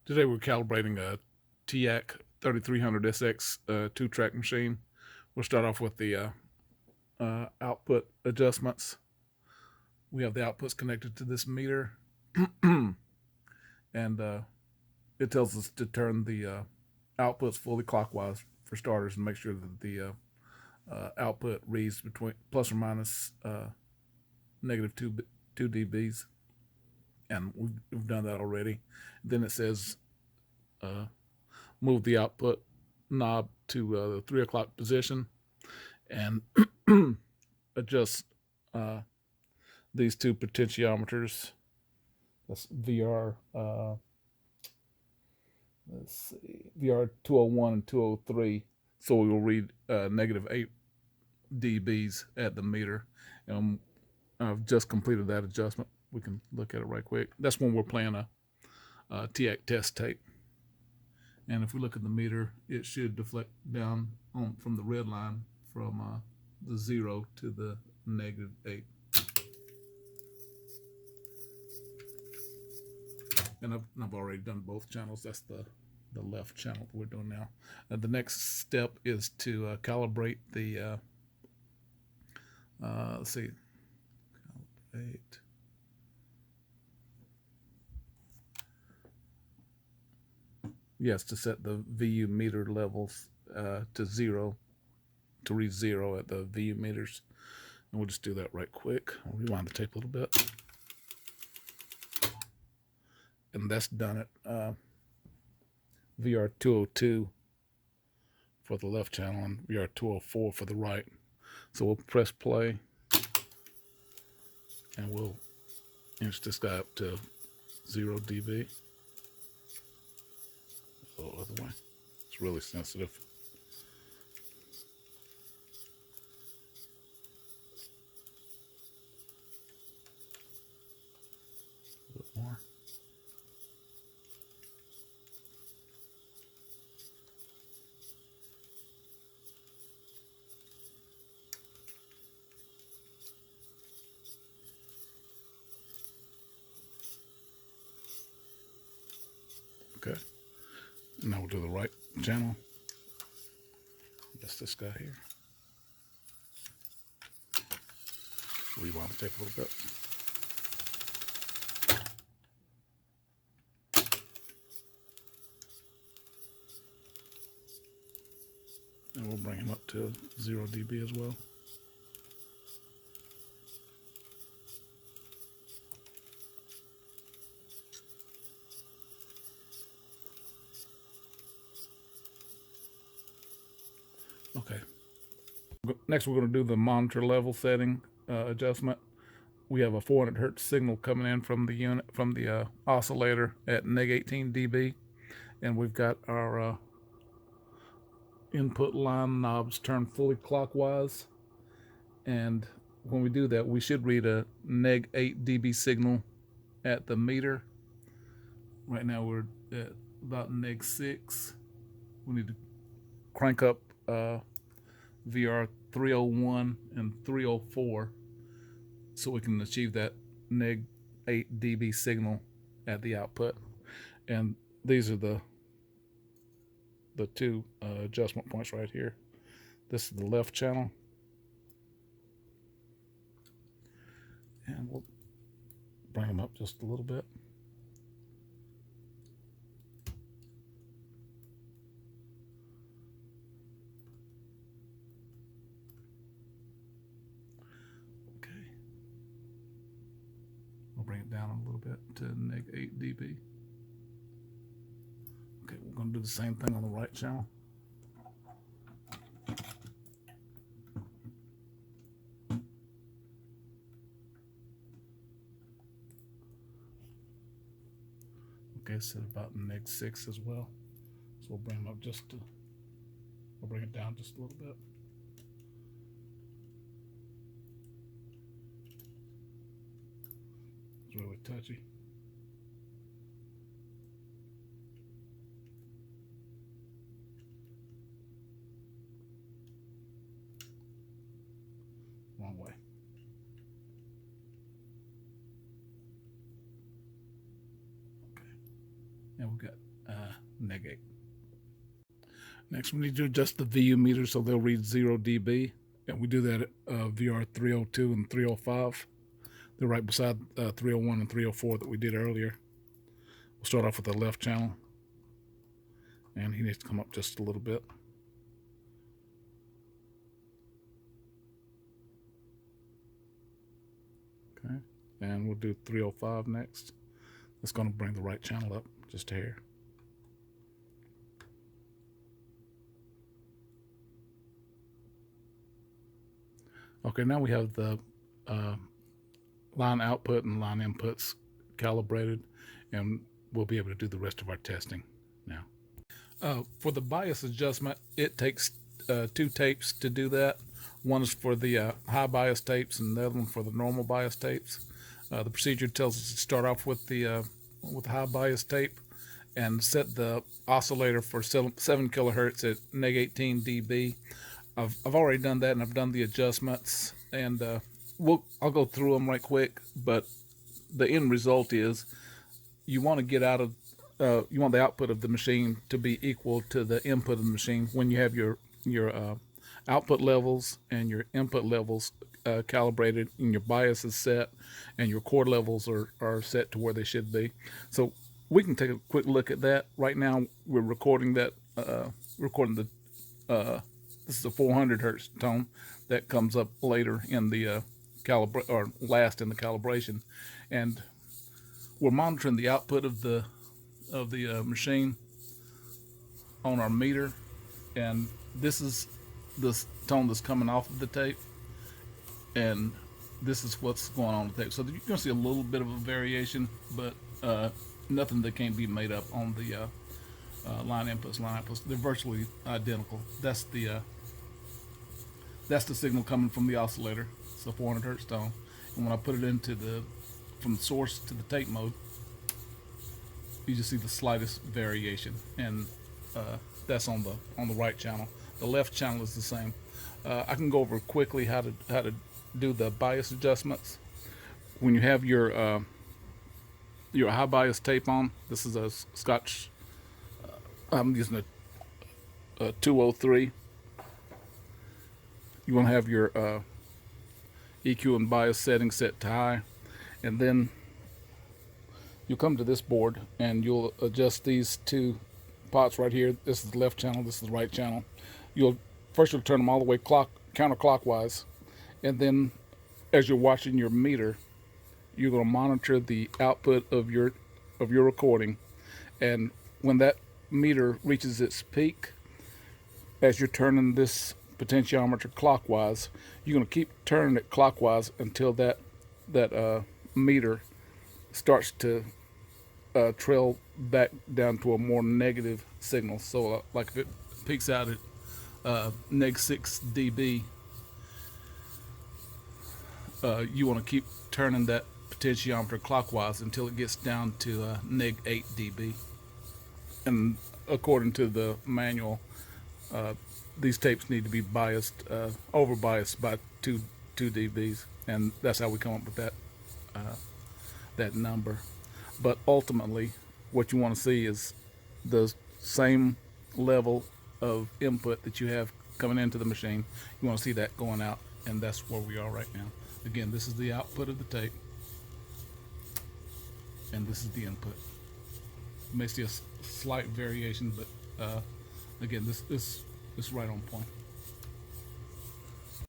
Today we're calibrating a TEAC 3300SX 2-track machine. We'll start off with the output adjustments. We have the outputs connected to this meter, and it tells us to turn the outputs fully clockwise for starters and make sure that the output reads between plus or minus negative 2 dBs. And we've done that already. Then it says move the output knob to the 3 o'clock position and adjust these two potentiometers. That's VR. Let's see, VR 201 and 203. So we will read negative 8 dBs at the meter. I've just completed that adjustment. We can look at it right quick. That's when we're playing a TEAC test tape. And if we look at the meter, it should deflect down from the red line from the 0 to the negative 8. And I've already done both channels. That's the left channel that we're doing now. The next step is to calibrate the, let's see, calibrate. Yes, to set the VU meter levels to 0, to read 0 at the VU meters. And we'll just do that right quick. I'll rewind the tape a little bit. And that's done at VR 202 for the left channel and VR 204 for the right. So we'll press play and we'll inch this guy up to 0 dB. The other way. It's really sensitive. A bit more. Okay. Now we'll do the right channel. That's this guy here. Rewind the tape a little bit. And we'll bring him up to 0 dB as well. Okay. Next, we're going to do the monitor level setting adjustment. We have a 400 hertz signal coming in from the unit, from the oscillator at -18 dB, and we've got our input line knobs turned fully clockwise. And when we do that, we should read a -8 dB signal at the meter. Right now we're at about -6. We need to crank up VR 301 and 304 so we can achieve that -8 dB signal at the output. And these are the two adjustment points right here. This is the left channel. And we'll bring them up just a little bit. Bring it down a little bit to -8 dB. Okay, we're going to do the same thing on the right channel. Okay, it's at about -6 as well. So we'll bring them up we'll bring it down just a little bit. Really touchy. Wrong way. Okay. And we've got -8. Next, we need to adjust the VU meter so they'll read 0 dB. And we do that at VR 302 and 305. They're right beside 301 and 304 that we did earlier. We'll start off with the left channel. And he needs to come up just a little bit. Okay, and we'll do 305 next. That's going to bring the right channel up just a hair. Okay, now we have the line output and line inputs calibrated, and we'll be able to do the rest of our testing now. For the bias adjustment, it takes 2 tapes to do that. One is for the high bias tapes, and the other one for the normal bias tapes. The procedure tells us to start off with the high bias tape and set the oscillator for 7 kilohertz at -18 dB. I've already done that, and I've done the adjustments, and I'll go through them right quick. But the end result is you want to get out of you want the output of the machine to be equal to the input of the machine when you have your output levels and your input levels calibrated, and your bias is set, and your core levels are set to where they should be. So we can take a quick look at that. Right now we're recording that this is a 400 hertz tone that comes up later in the last in the calibration, and we're monitoring the output of the machine on our meter, and this is this tone that's coming off of the tape, and this is what's going on with the tape. So you're going to see a little bit of a variation, but nothing that can't be made up on the line inputs. They're virtually identical. That's the signal coming from the oscillator. It's a 400 hertz tone, and when I put it into from the source to the tape mode, you just see the slightest variation, and that's on the right channel. The left channel is the same. I can go over quickly how to do the bias adjustments. When you have your high bias tape on, this is a Scotch. I'm using a 203. You want to have your EQ and bias settings set to high, and then you'll come to this board and you'll adjust these 2 pots right here. This is the left channel, this is the right channel. You'll turn them all the way counterclockwise, and then as you're watching your meter, you're going to monitor the output of your recording, and when that meter reaches its peak, as you're turning this potentiometer clockwise, you're going to keep turning it clockwise until that meter starts to trail back down to a more negative signal. So like if it peaks out at -6 dB, you want to keep turning that potentiometer clockwise until it gets down to -8 dB. And according to the manual, these tapes need to be biased, over biased by 2 dBs, and that's how we come up with that number. But ultimately, what you want to see is the same level of input that you have coming into the machine. You want to see that going out, and that's where we are right now. Again, this is the output of the tape, and this is the input. You may see a slight variation, but again, this is right on point.